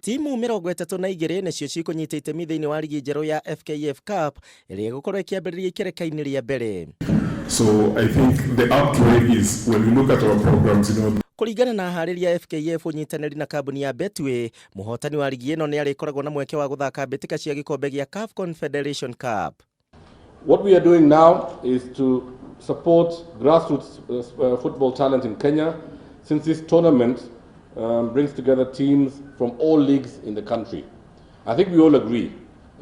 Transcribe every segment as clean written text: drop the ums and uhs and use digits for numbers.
Timu 32 nicio cikunyita itemi thiini wa rigi njeru ya FKF Cup ĩrĩa ĩgũkorwo ĩkĩambĩrĩria ikereka-inĩ rĩa mbere. So I think the upgrade is when we look at our programs, Kũringana na harĩria FKF ũnyitanĩri na kambuni ya Betway, mũhotani wa rigi ĩno nĩ arĩkoragwo na mweke wa gũthaka mbĩtĩka cia gĩkombe gĩa CAF Confederation Cup. What we are doing now is to support grassroots football talent in Kenya, since this tournament brings together teams from all leagues in the country. I think we all agree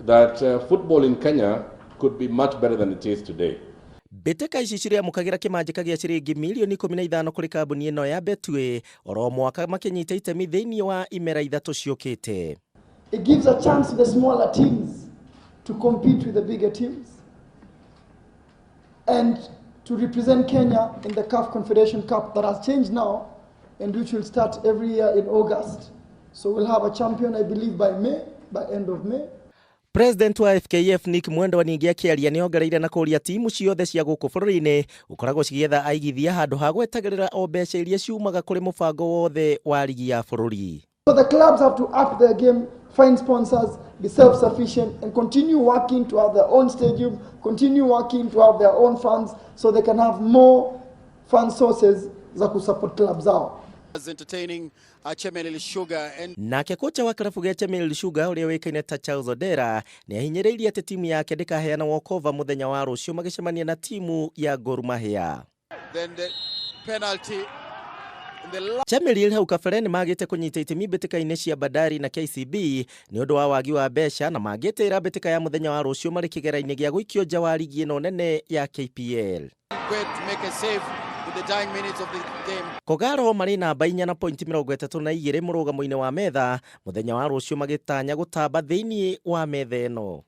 that football in Kenya could be much better than it is today. Mbĩtĩka ici cirĩamũkagĩra kĩmanjĩka gĩa ciringi mirioni 15 kũrĩ kambuni ĩno ya Betway, oro mwaka makĩnyita itemi thĩinĩ wa imera ithatũ ciũkĩte. It gives a chance to the smaller teams to compete with the bigger teams and to represent Kenya in the CAF Confederation Cup that has changed now and which will start every year in August. So we'll have a champion, I believe, by end of May. President wa FKF Nick Mwendwa ningĩ akĩaria nĩ ongereire na kũria timu ciothe cia gũkũ bũrũri-inĩ ũkoragwo cigĩetha aigithia handũ ha gwetagĩrĩra o mbeca iria ciumaga kũrĩ mũbango wothe wa rigi ya bũrũri. So the clubs have to up their game, find sponsors, be self-sufficient and continue working to have their own stadium, continue working to have their own funds so they can have more fund sources za kusupport clubs zao. Entertaining Chemelil Sugar and nake kocha wa klabu ya Chemelil Sugar ũrĩa wĩkaine ta Charles Odera nĩ ahinyĩrĩirie atĩ timu yake ndĩkaheana walkover mũthenya wa rũciu magĩcemania na timu ya Gor Mahia. Then the penalty in the Chemelil hau kabere nĩ magĩte kũnyita itemi mbĩtĩka-inĩ cia Bandari na KCB nĩ ũndũ wa wagi wa mbeca na magĩtĩra mbĩtĩka ya mũthenya wa rũciu marĩ kĩgera-inĩ gĩa gũikio nja wa rigi ĩno nene ya KPL. the dying minutes of the game. Kogaro marĩ namba 4 na pointi 32 mũrũgamo-inĩ wa metha mũthenya wa rũciu magĩtanya gũtamba thĩinĩ wa metha ĩno.